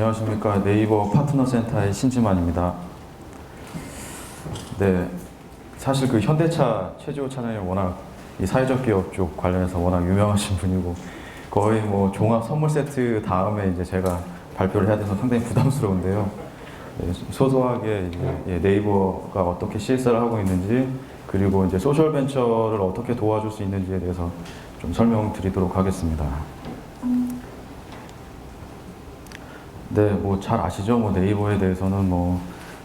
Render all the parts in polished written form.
안녕하십니까. 네이버 파트너센터의 신지만입니다. 네, 사실 그 현대차 최지호 차장님 워낙 이 사회적 기업 쪽 관련해서 워낙 유명하신 분이고 거의 뭐 종합 선물 세트 다음에 이제 제가 발표를 해야 돼서 상당히 부담스러운데요. 네, 소소하게 이제 네이버가 어떻게 CSR을 하고 있는지 그리고 이제 소셜 벤처를 어떻게 도와줄 수 있는지에 대해서 좀 설명드리도록 하겠습니다. 네, 뭐 잘 아시죠? 뭐 네이버에 대해서는 뭐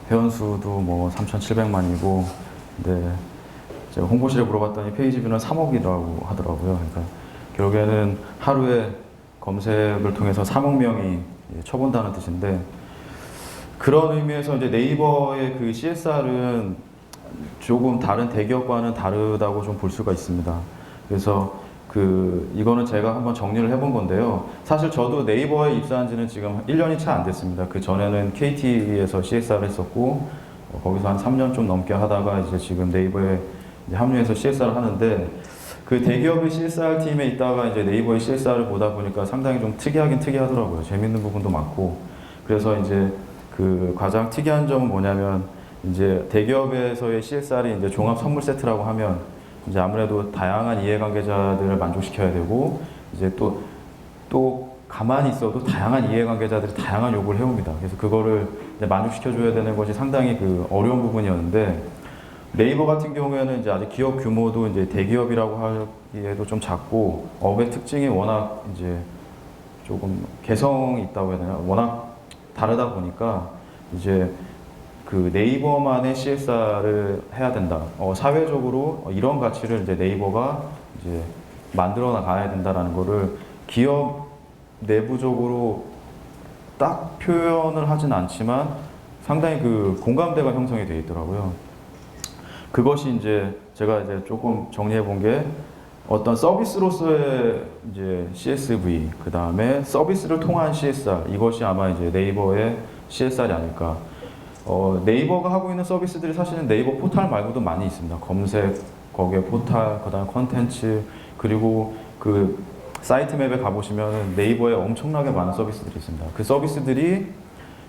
회원수도 뭐 3,700만이고, 네, 제가 홍보실에 물어봤더니 페이지 뷰는 3억이라고 하더라고요. 그러니까 결국에는 하루에 검색을 통해서 3억 명이 쳐본다는 뜻인데, 그런 의미에서 이제 네이버의 그 CSR은 조금 다른 대기업과는 다르다고 좀 볼 수가 있습니다. 그래서 이거는 제가 한번 정리를 해본 건데요. 사실 저도 네이버에 입사한 지는 지금 1년이 채 안 됐습니다. 그 전에는 KT에서 CSR을 했었고, 거기서 한 3년 좀 넘게 하다가 이제 지금 네이버에 이제 합류해서 CSR을 하는데, 그 대기업의 CSR 팀에 있다가 이제 네이버의 CSR을 보다 보니까 상당히 좀 특이하긴 특이하더라고요. 재밌는 부분도 많고. 그래서 이제 그 가장 특이한 점은 뭐냐면, 이제 대기업에서의 CSR이 이제 종합 선물 세트라고 하면 이제 아무래도 다양한 이해관계자들을 만족시켜야 되고, 이제 또 가만히 있어도 다양한 이해관계자들이 다양한 요구를 해옵니다. 그래서 그거를 이제 만족시켜줘야 되는 것이 상당히 그 어려운 부분이었는데, 네이버 같은 경우에는 이제 아직 기업 규모도 이제 대기업이라고 하기에도 좀 작고, 업의 특징이 워낙 이제 조금 개성이 있다고 해야 되나? 워낙 다르다 보니까 이제 그 네이버만의 CSR을 해야 된다. 사회적으로 이런 가치를 이제 네이버가 이제 만들어 나가야 된다라는 거를 기업 내부적으로 딱 표현을 하진 않지만 상당히 그 공감대가 형성이 되어 있더라고요. 그것이 이제 제가 이제 조금 정리해 본 게 어떤 서비스로서의 이제 CSV, 그 다음에 서비스를 통한 CSR, 이것이 아마 이제 네이버의 CSR이 아닐까. 네이버가 하고 있는 서비스들이 사실은 네이버 포탈 말고도 많이 있습니다. 검색, 거기에 포탈, 그 다음 컨텐츠, 그리고 그 사이트 맵에 가보시면 네이버에 엄청나게 많은 서비스들이 있습니다. 그 서비스들이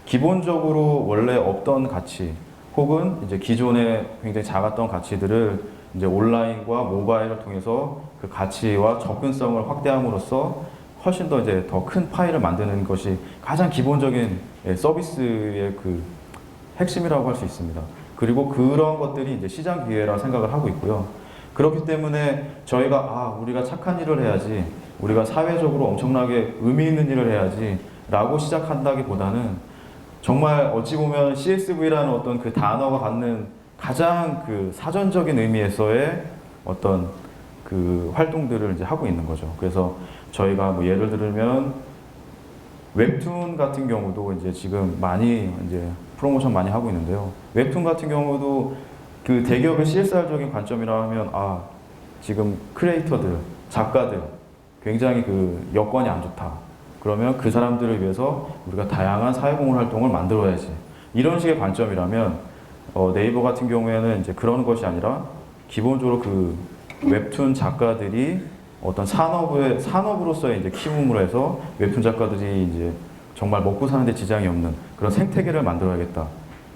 기본적으로 원래 없던 가치, 혹은 이제 기존에 굉장히 작았던 가치들을 이제 온라인과 모바일을 통해서 그 가치와 접근성을 확대함으로써 훨씬 더 이제 더 큰 파일을 만드는 것이 가장 기본적인 서비스의 그 핵심이라고 할 수 있습니다. 그리고 그런 것들이 이제 시장 기회라 생각을 하고 있고요. 그렇기 때문에 저희가 우리가 착한 일을 해야지, 우리가 사회적으로 엄청나게 의미 있는 일을 해야지 라고 시작한다기보다는 정말 어찌 보면 CSV라는 어떤 그 단어가 갖는 가장 그 사전적인 의미에서의 어떤 그 활동들을 이제 하고 있는 거죠. 그래서 저희가 뭐 예를 들면 웹툰 같은 경우도 이제 지금 많이 이제 프로모션 많이 하고 있는데요. 웹툰 같은 경우도 그 대기업의 CSR적인 관점이라 하면 지금 크리에이터들, 작가들 굉장히 그 여건이 안 좋다. 그러면 그 사람들을 위해서 우리가 다양한 사회공헌 활동을 만들어야지. 이런 식의 관점이라면 네이버 같은 경우에는 이제 그런 것이 아니라 기본적으로 그 웹툰 작가들이 어떤 산업으로서의 이제 키움으로 해서 웹툰 작가들이 이제 정말 먹고 사는데 지장이 없는 그런 생태계를 만들어야겠다.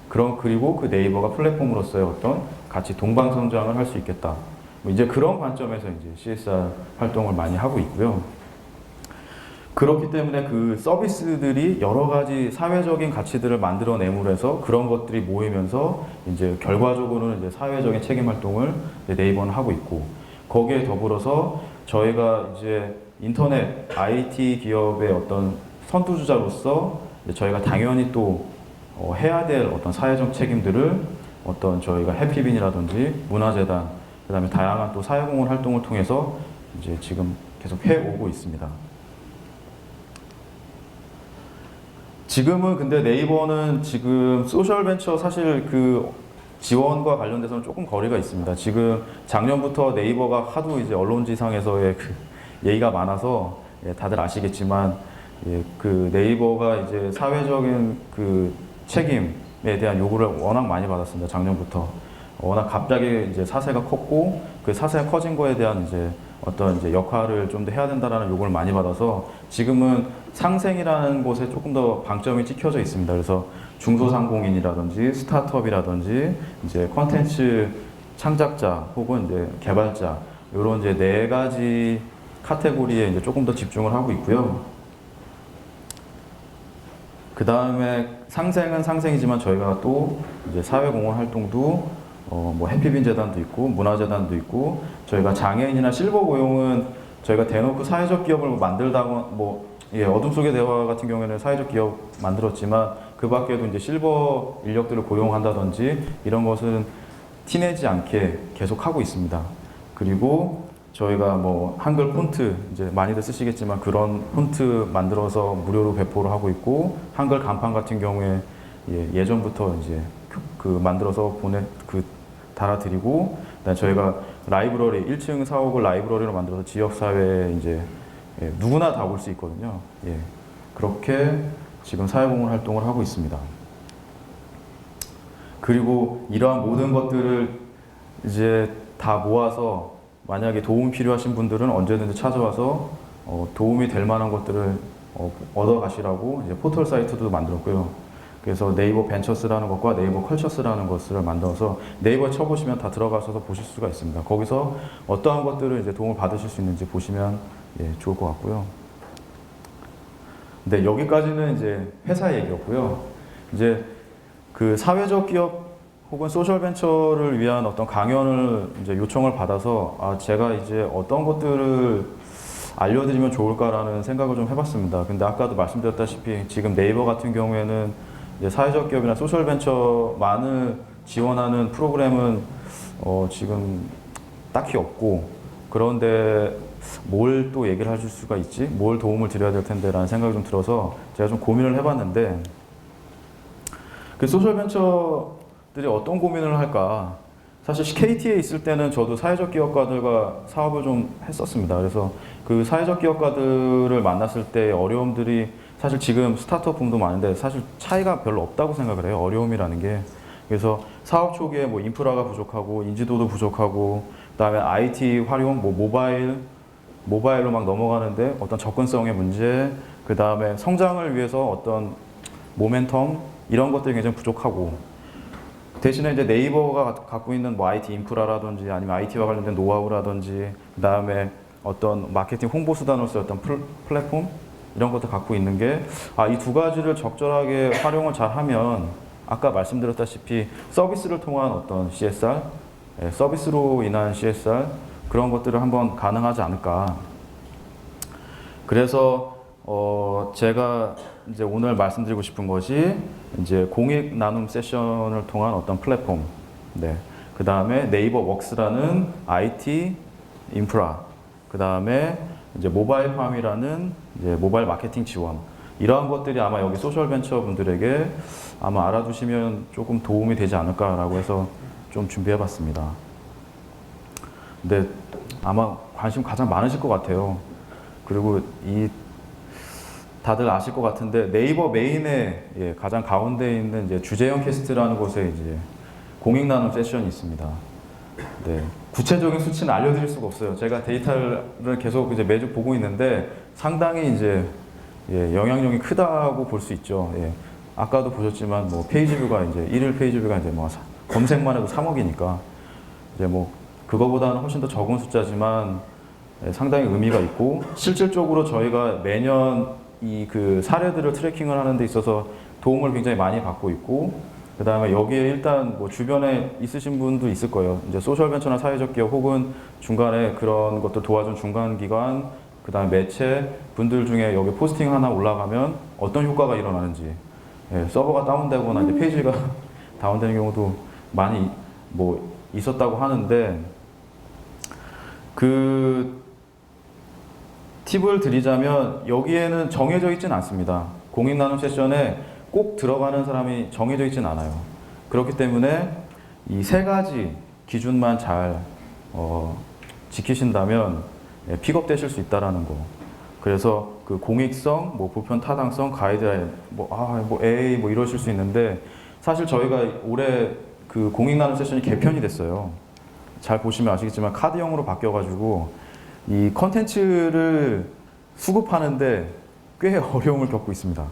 그리고 그 네이버가 플랫폼으로서의 어떤 같이 동방성장을 할 수 있겠다. 뭐 이제 그런 관점에서 이제 CSR 활동을 많이 하고 있고요. 그렇기 때문에 그 서비스들이 여러 가지 사회적인 가치들을 만들어내므로 해서 그런 것들이 모이면서 이제 결과적으로는 이제 사회적인 책임 활동을 네이버는 하고 있고, 거기에 더불어서 저희가 이제 인터넷 IT 기업의 어떤 선두주자로서 저희가 당연히 또 해야 될 어떤 사회적 책임들을 어떤 저희가 해피빈이라든지 문화재단, 그 다음에 다양한 또 사회공헌 활동을 통해서 이제 지금 계속 해오고 있습니다. 지금은 근데 네이버는 지금 소셜벤처 사실 그 지원과 관련돼서는 조금 거리가 있습니다. 지금 작년부터 네이버가 하도 이제 언론지상에서의 그 얘기가 많아서 다들 아시겠지만 그 네이버가 이제 사회적인 그 책임에 대한 요구를 워낙 많이 받았습니다. 작년부터. 워낙 갑자기 이제 사세가 컸고 그 사세가 커진 거에 대한 이제 어떤 이제 역할을 좀 더 해야 된다라는 요구를 많이 받아서 지금은 상생이라는 곳에 조금 더 방점이 찍혀져 있습니다. 그래서 중소상공인이라든지 스타트업이라든지 이제 컨텐츠 창작자 혹은 이제 개발자 이런 이제 네 가지 카테고리에 이제 조금 더 집중을 하고 있고요. 그 다음에 상생은 상생이지만 저희가 또 이제 사회공헌 활동도 뭐 해피빈 재단도 있고 문화재단도 있고 저희가 장애인이나 실버 고용은 저희가 대놓고 사회적 기업을 만들다가 뭐 어둠 속의 대화 같은 경우에는 사회적 기업 만들었지만 그 밖에도 이제 실버 인력들을 고용한다든지 이런 것은 티내지 않게 계속 하고 있습니다. 그리고 저희가 뭐 한글 폰트 이제 많이들 쓰시겠지만 그런 폰트 만들어서 무료로 배포를 하고 있고 한글 간판 같은 경우에 예전부터 이제 그 만들어서 달아드리고 그다음에 저희가 라이브러리 1층 사옥을 라이브러리로 만들어서 지역 사회에 이제 누구나 다 올 수 있거든요. 그렇게 지금 사회공헌 활동을 하고 있습니다. 그리고 이러한 모든 것들을 이제 다 모아서 만약에 도움이 필요하신 분들은 언제든지 찾아와서 도움이 될 만한 것들을 얻어가시라고 이제 포털 사이트도 만들었고요. 그래서 네이버 벤처스라는 것과 네이버 컬처스라는 것을 만들어서 네이버에 쳐보시면 다 들어가셔서 보실 수가 있습니다. 거기서 어떠한 것들을 이제 도움을 받으실 수 있는지 보시면 좋을 것 같고요. 네, 여기까지는 이제 회사 얘기였고요. 이제 그 사회적 기업 혹은 소셜 벤처를 위한 어떤 강연을 이제 요청을 받아서 제가 이제 어떤 것들을 알려드리면 좋을까라는 생각을 좀 해봤습니다. 근데 아까도 말씀드렸다시피 지금 네이버 같은 경우에는 이제 사회적 기업이나 소셜 벤처만을 지원하는 프로그램은 지금 딱히 없고 그런데 뭘 또 얘기를 해줄 수가 있지? 뭘 도움을 드려야 될 텐데 라는 생각이 좀 들어서 제가 좀 고민을 해봤는데 그 소셜 벤처들이 어떤 고민을 할까? 사실 KT에 있을 때는 저도 사회적 기업가들과 사업을 좀 했었습니다. 그래서 그 사회적 기업가들을 만났을 때 어려움들이 사실 지금 스타트업 붐도 많은데 사실 차이가 별로 없다고 생각을 해요. 어려움이라는 게. 그래서 사업 초기에 뭐 인프라가 부족하고 인지도도 부족하고 그다음에 IT 활용, 뭐 모바일로 막 넘어가는데 어떤 접근성의 문제, 그다음에 성장을 위해서 어떤 모멘텀 이런 것들이 굉장히 부족하고 대신에 이제 네이버가 갖고 있는 뭐 IT 인프라라든지 아니면 IT와 관련된 노하우라든지 그다음에 어떤 마케팅 홍보 수단으로서 어떤 플랫폼 이런 것도 갖고 있는 게 이 두 가지를 적절하게 활용을 잘 하면 아까 말씀드렸다시피 서비스를 통한 어떤 CSR, 서비스로 인한 CSR 그런 것들을 한번 가능하지 않을까. 그래서 제가 이제 오늘 말씀드리고 싶은 것이 이제 공익 나눔 세션을 통한 어떤 플랫폼, 그 다음에 네이버 웍스라는 IT 인프라, 그 다음에 이제 모바일 팜이라는 이제 모바일 마케팅 지원. 이러한 것들이 아마 여기 소셜 벤처 분들에게 아마 알아두시면 조금 도움이 되지 않을까라고 해서 좀 준비해봤습니다. 근데 아마 관심 가장 많으실 것 같아요. 그리고 다들 아실 것 같은데 네이버 메인에 가장 가운데 있는 이제 주제형 캐스트라는 곳에 이제 공익 나눔 세션이 있습니다. 구체적인 수치는 알려드릴 수가 없어요. 제가 데이터를 계속 이제 매주 보고 있는데 상당히 이제 영향력이 크다고 볼 수 있죠. 아까도 보셨지만 뭐 페이지 뷰가 이제 일일 페이지 뷰가 이제 뭐 검색만 해도 3억이니까 이제 뭐 그거보다는 훨씬 더 적은 숫자지만 상당히 의미가 있고 실질적으로 저희가 매년 그 사례들을 트래킹을 하는 데 있어서 도움을 굉장히 많이 받고 있고 그 다음에 여기에 일단 뭐 주변에 있으신 분도 있을 거예요. 이제 소셜벤처나 사회적 기업 혹은 중간에 그런 것들 도와준 중간기관 그 다음에 매체 분들 중에 여기 포스팅 하나 올라가면 어떤 효과가 일어나는지 서버가 다운되거나 이제 페이지가 다운되는 경우도 많이 뭐 있었다고 하는데 그 팁을 드리자면 여기에는 정해져 있진 않습니다. 공익 나눔 세션에 꼭 들어가는 사람이 정해져 있진 않아요. 그렇기 때문에 이 세 가지 기준만 잘 지키신다면 픽업되실 수 있다라는 거. 그래서 그 공익성, 뭐 보편 타당성, 가이드라인, 뭐 A 뭐 이러실 수 있는데 사실 저희가 올해 그 공익 나눔 세션이 개편이 됐어요. 잘 보시면 아시겠지만 카드형으로 바뀌어가지고 이 컨텐츠를 수급하는데 꽤 어려움을 겪고 있습니다.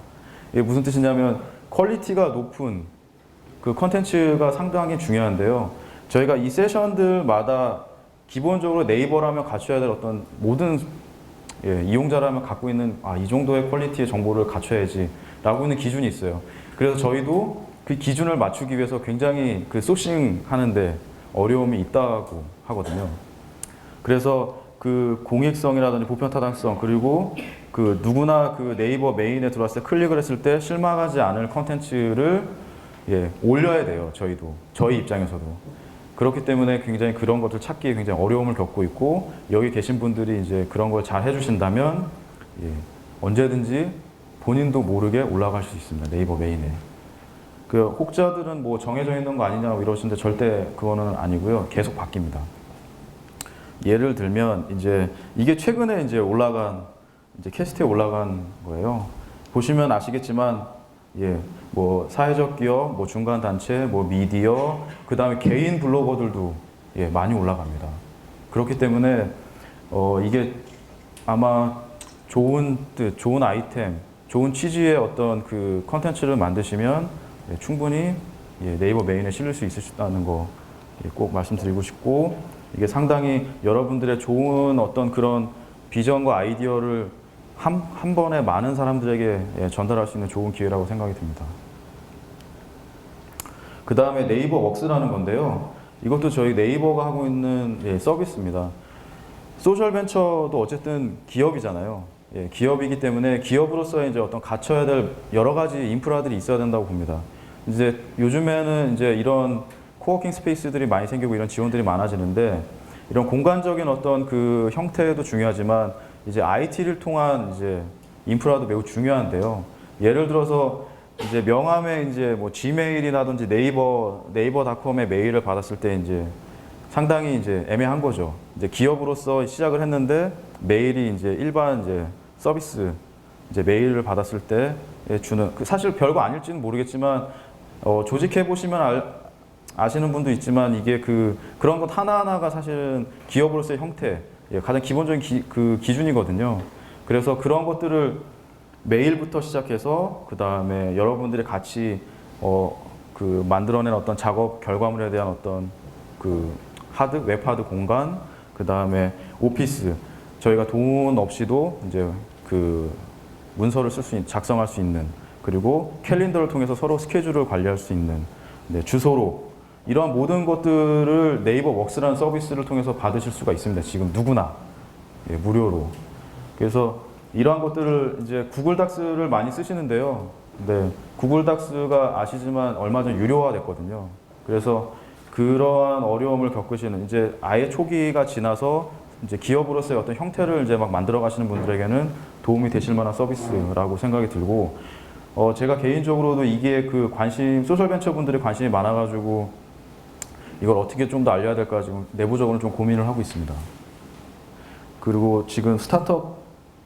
이게 무슨 뜻이냐면 퀄리티가 높은 그 컨텐츠가 상당히 중요한데요. 저희가 이 세션들마다 기본적으로 네이버라면 갖춰야 될 어떤 모든 이용자라면 갖고 있는 이 정도의 퀄리티의 정보를 갖춰야지 라고 있는 기준이 있어요. 그래서 저희도 그 기준을 맞추기 위해서 굉장히 그 소싱 하는데 어려움이 있다고 하거든요. 그래서 그 공익성이라든지 보편타당성 그리고 그 누구나 그 네이버 메인에 들어왔을 때 클릭을 했을 때 실망하지 않을 컨텐츠를 올려야 돼요. 저희 입장에서도. 그렇기 때문에 굉장히 그런 것들 찾기에 굉장히 어려움을 겪고 있고 여기 계신 분들이 이제 그런 걸 잘 해주신다면 언제든지 본인도 모르게 올라갈 수 있습니다. 네이버 메인에. 그 혹자들은 뭐 정해져 있는 거 아니냐고 이러시는데 절대 그거는 아니고요. 계속 바뀝니다. 예를 들면 이제 이게 최근에 이제 올라간 이제 캐스트에 올라간 거예요. 보시면 아시겠지만 뭐 사회적 기업, 뭐 중간 단체, 뭐 미디어, 그 다음에 개인 블로거들도 많이 올라갑니다. 그렇기 때문에 이게 아마 좋은 뜻, 좋은 아이템, 좋은 취지의 어떤 그 컨텐츠를 만드시면 충분히 네이버 메인에 실릴 수 있으시다는 거 꼭 말씀드리고 싶고 이게 상당히 여러분들의 좋은 어떤 그런 비전과 아이디어를 한 번에 많은 사람들에게 전달할 수 있는 좋은 기회라고 생각이 듭니다. 그 다음에 네이버 웍스라는 건데요. 이것도 저희 네이버가 하고 있는 서비스입니다. 소셜벤처도 어쨌든 기업이잖아요. 기업이기 때문에 기업으로서의 이제 어떤 갖춰야 될 여러 가지 인프라들이 있어야 된다고 봅니다. 이제 요즘에는 이제 이런 코워킹 스페이스들이 많이 생기고 이런 지원들이 많아지는데 이런 공간적인 어떤 그 형태도 중요하지만 이제 IT를 통한 이제 인프라도 매우 중요한데요. 예를 들어서 이제 명함에 이제 뭐 지메일이라든지 네이버닷컴의 메일을 받았을 때 이제 상당히 이제 애매한 거죠. 이제 기업으로서 시작을 했는데 메일이 이제 일반 이제 서비스 이제 메일을 받았을 때 주는 사실 별거 아닐지는 모르겠지만 조직해 보시면 아시는 분도 있지만 이게 그런 것 하나하나가 사실은 기업으로서의 형태 가장 기본적인 그 기준이거든요. 그래서 그런 것들을 메일부터 시작해서 그 다음에 여러분들이 같이 그 만들어낸 어떤 작업 결과물에 대한 어떤 그 웹하드 공간, 그 다음에 오피스 저희가 돈 없이도 이제 그 문서를 작성할 수 있는 그리고 캘린더를 통해서 서로 스케줄을 관리할 수 있는 주소로 이러한 모든 것들을 네이버 웍스라는 서비스를 통해서 받으실 수가 있습니다. 지금 누구나 무료로. 그래서 이러한 것들을 이제 구글 닥스를 많이 쓰시는데요. 네, 구글 닥스가 아시지만 얼마 전 유료화됐거든요. 그래서 그러한 어려움을 겪으시는 이제 아예 초기가 지나서 이제 기업으로서의 어떤 형태를 이제 막 만들어 가시는 분들에게는 도움이 되실 만한 서비스라고 생각이 들고 제가 개인적으로도 이게 그 소셜벤처 분들이 관심이 많아가지고 이걸 어떻게 좀 더 알려야 될까 지금 내부적으로 좀 고민을 하고 있습니다. 그리고 지금 스타트업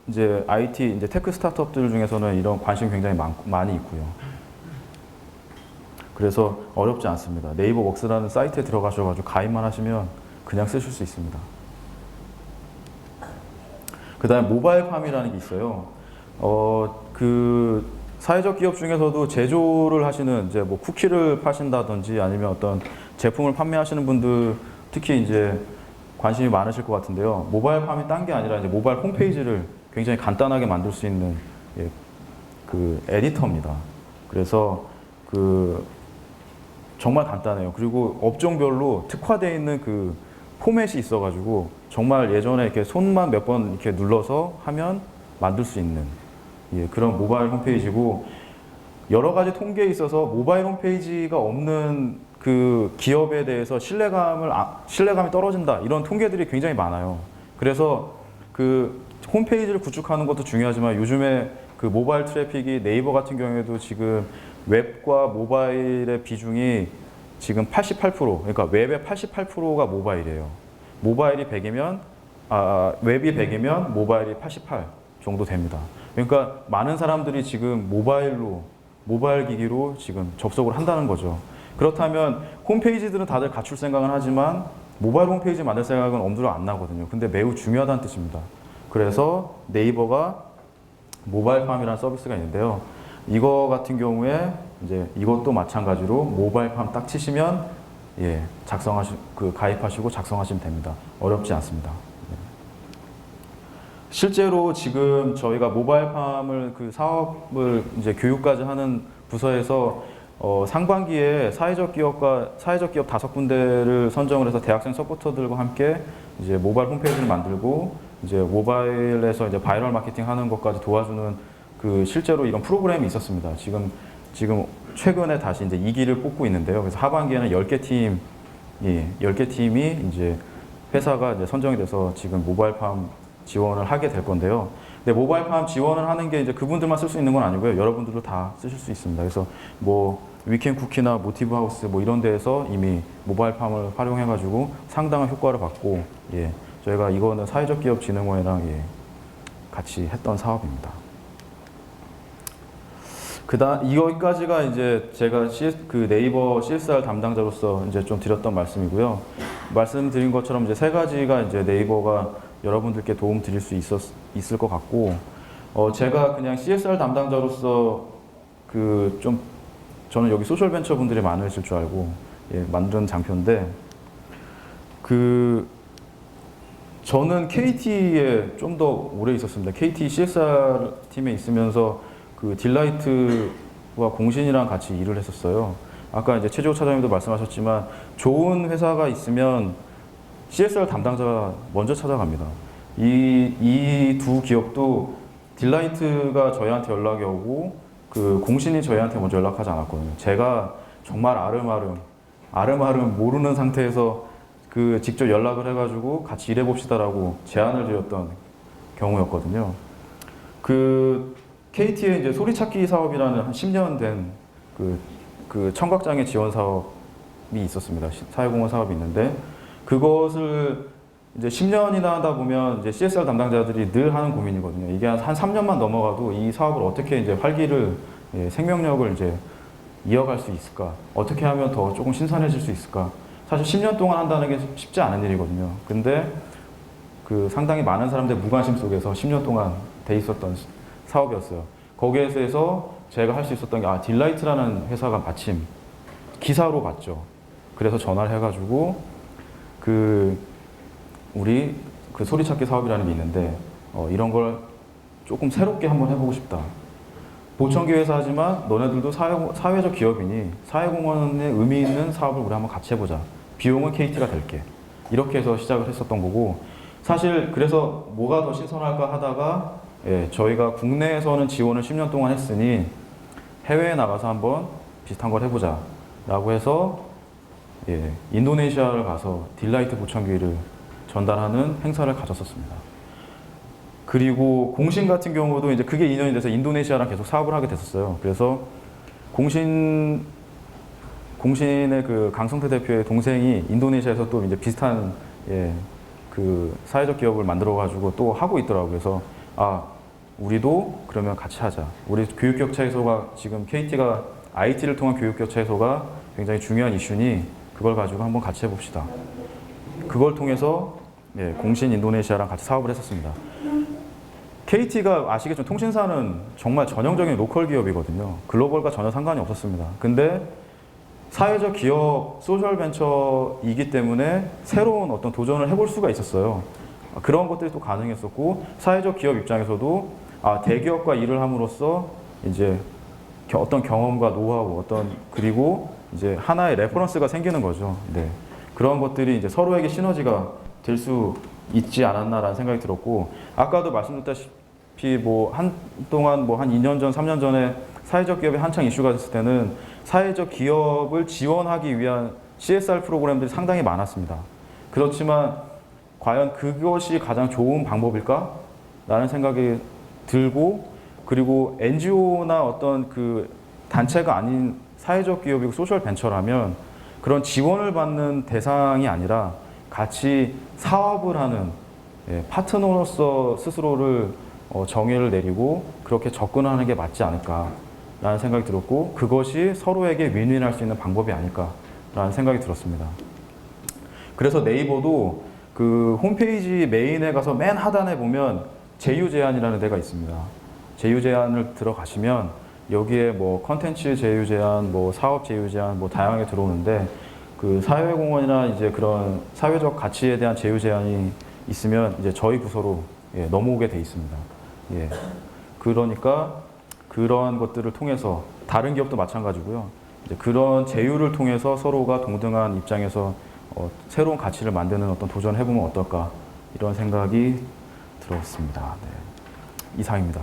이제 IT 이제 테크 스타트업들 중에서는 이런 관심이 굉장히 많이 있고요. 그래서 어렵지 않습니다. 네이버 웍스라는 사이트에 들어가셔가지고 가입만 하시면 그냥 쓰실 수 있습니다. 그 다음에 모바일팜이라는 게 있어요. 그 사회적 기업 중에서도 제조를 하시는 이제 뭐 쿠키를 파신다든지 아니면 어떤 제품을 판매하시는 분들 특히 이제 관심이 많으실 것 같은데요. 모바일팜이 딴 게 아니라 이제 모바일 홈페이지를 굉장히 간단하게 만들 수 있는 그 에디터입니다. 그래서 그 정말 간단해요. 그리고 업종별로 특화되어 있는 그 포맷이 있어가지고 정말 예전에 이렇게 손만 몇 번 이렇게 눌러서 하면 만들 수 있는 그런 모바일 홈페이지고 여러 가지 통계에 있어서 모바일 홈페이지가 없는 그 기업에 대해서 신뢰감이 떨어진다 이런 통계들이 굉장히 많아요. 그래서 그 홈페이지를 구축하는 것도 중요하지만 요즘에 그 모바일 트래픽이 네이버 같은 경우에도 지금 웹과 모바일의 비중이 지금 88% 그러니까 웹의 88%가 모바일이에요. 모바일이 100이면 웹이 100이면 모바일이 88 정도 됩니다. 그러니까 많은 사람들이 지금 모바일 기기로 지금 접속을 한다는 거죠. 그렇다면 홈페이지들은 다들 갖출 생각은 하지만 모바일 홈페이지 만들 생각은 엄두가 안 나거든요. 근데 매우 중요하다는 뜻입니다. 그래서 네이버가 모바일팜이라는 서비스가 있는데요. 이거 같은 경우에 이제 이것도 마찬가지로 모바일팜 딱 치시면 예, 가입하시고 작성하시면 됩니다. 어렵지 않습니다. 실제로 지금 저희가 모바일팜을 그 사업을 이제 교육까지 하는 부서에서 상반기에 사회적 기업 5군데를 선정을 해서 대학생 서포터들과 함께 이제 모바일 홈페이지를 만들고 이제 모바일에서 이제 바이럴 마케팅 하는 것까지 도와주는 그 실제로 이런 프로그램이 있었습니다. 지금 최근에 다시 이제 2기를 뽑고 있는데요. 그래서 하반기에는 10개 팀이 이제 회사가 이제 선정이 돼서 지금 모바일팜 지원을 하게 될 건데요. 근데 모바일팜 지원을 하는 게 이제 그분들만 쓸 수 있는 건 아니고요. 여러분들도 다 쓰실 수 있습니다. 그래서 뭐 위켄쿠키나 모티브하우스 뭐 이런 데에서 이미 모바일팜을 활용해가지고 상당한 효과를 받고 예, 저희가 이거는 사회적 기업 진흥원이랑 예, 같이 했던 사업입니다. 이거까지가 이제 제가 그 네이버 CSR 담당자로서 이제 좀 드렸던 말씀이고요. 말씀드린 것처럼 이제 3가지가 이제 네이버가 여러분들께 도움 드릴 수 있을 것 같고, 제가 그냥 CSR 담당자로서 저는 여기 소셜벤처 분들이 많으실 줄 알고 예, 만든 장표인데 저는 KT에 좀 더 오래 있었습니다. KT CSR 팀에 있으면서 그 딜라이트와 공신이랑 같이 일을 했었어요. 아까 이제 최지호 차장님도 말씀하셨지만 좋은 회사가 있으면 CSR 담당자가 먼저 찾아갑니다. 이 두 기업도 딜라이트가 저희한테 연락이 오고 그 공신이 저희한테 먼저 연락하지 않았거든요. 제가 정말 아름아름 모르는 상태에서 그 직접 연락을 해가지고 같이 일해봅시다라고 제안을 드렸던 경우였거든요. 그 KT의 이제 소리찾기 사업이라는 한 10년 된 그 청각장애 지원 사업이 있었습니다. 사회공헌 사업이 있는데 그것을 이제 10년이나 하다 보면 이제 CSR 담당자들이 늘 하는 고민이거든요. 이게 한 3년만 넘어가도 이 사업을 어떻게 이제 활기를 생명력을 이제 이어갈 수 있을까? 어떻게 하면 더 조금 신선해질 수 있을까? 사실 10년 동안 한다는 게 쉽지 않은 일이거든요. 근데 그 상당히 많은 사람들의 무관심 속에서 10년 동안 돼 있었던 사업이었어요. 거기에서 제가 할 수 있었던 게 딜라이트라는 회사가 마침 기사로 봤죠. 그래서 전화를 해가지고 우리 그 소리찾기 사업이라는 게 있는데 이런 걸 조금 새롭게 한번 해보고 싶다. 보청기 회사지만 너네들도 사회적 기업이니 사회공헌에 의미 있는 사업을 우리 한번 같이 해보자. 비용은 KT가 댈게. 이렇게 해서 시작을 했었던 거고 사실 그래서 뭐가 더 신선할까 하다가 예, 저희가 국내에서는 지원을 10년 동안 했으니 해외에 나가서 한번 비슷한 걸 해보자 라고 해서 예, 인도네시아를 가서 딜라이트 보청기를 전달하는 행사를 가졌었습니다. 그리고 공신 같은 경우도 이제 그게 2년이 돼서 인도네시아랑 계속 사업을 하게 됐었어요. 그래서 공신의 그 강성태 대표의 동생이 인도네시아에서 또 이제 비슷한 예, 그 사회적 기업을 만들어가지고 또 하고 있더라고요. 그래서 우리도 그러면 같이 하자. 우리 교육격차 해소가 지금 KT가 IT를 통한 교육격차 해소가 굉장히 중요한 이슈니 그걸 가지고 한번 같이 해봅시다. 그걸 통해서 예, 공신 인도네시아랑 같이 사업을 했었습니다. KT가 아시겠지만 통신사는 정말 전형적인 로컬 기업이거든요. 글로벌과 전혀 상관이 없었습니다. 근데 사회적 기업, 소셜벤처이기 때문에 새로운 어떤 도전을 해볼 수가 있었어요. 그런 것들이 또 가능했었고 사회적 기업 입장에서도 대기업과 일을 함으로써 이제 어떤 경험과 노하우 그리고 이제 하나의 레퍼런스가 생기는 거죠. 네. 그런 것들이 이제 서로에게 시너지가 될 수 있지 않았나라는 생각이 들었고 아까도 말씀드렸다시피 한동안 한 2년 전, 3년 전에 사회적 기업이 한창 이슈가 됐을 때는 사회적 기업을 지원하기 위한 CSR 프로그램들이 상당히 많았습니다. 그렇지만 과연 그것이 가장 좋은 방법일까? 라는 생각이 들고 그리고 NGO나 어떤 그 단체가 아닌 사회적 기업이고 소셜 벤처라면 그런 지원을 받는 대상이 아니라 같이 사업을 하는 파트너로서 스스로를 정의를 내리고 그렇게 접근하는 게 맞지 않을까라는 생각이 들었고 그것이 서로에게 윈윈할 수 있는 방법이 아닐까라는 생각이 들었습니다. 그래서 네이버도 그 홈페이지 메인에 가서 맨 하단에 보면 제휴 제한이라는 데가 있습니다. 제휴 제한을 들어가시면 여기에 뭐 컨텐츠 제휴 제한, 뭐 사업 제휴 제한, 뭐 다양하게 들어오는데 그 사회공헌이나 이제 그런 사회적 가치에 대한 제휴 제한이 있으면 이제 저희 부서로 예, 넘어오게 돼 있습니다. 예. 그러니까 그런 것들을 통해서 다른 기업도 마찬가지고요. 이제 그런 제휴를 통해서 서로가 동등한 입장에서 새로운 가치를 만드는 어떤 도전을 해보면 어떨까 이런 생각이 들었습니다. 네. 이상입니다.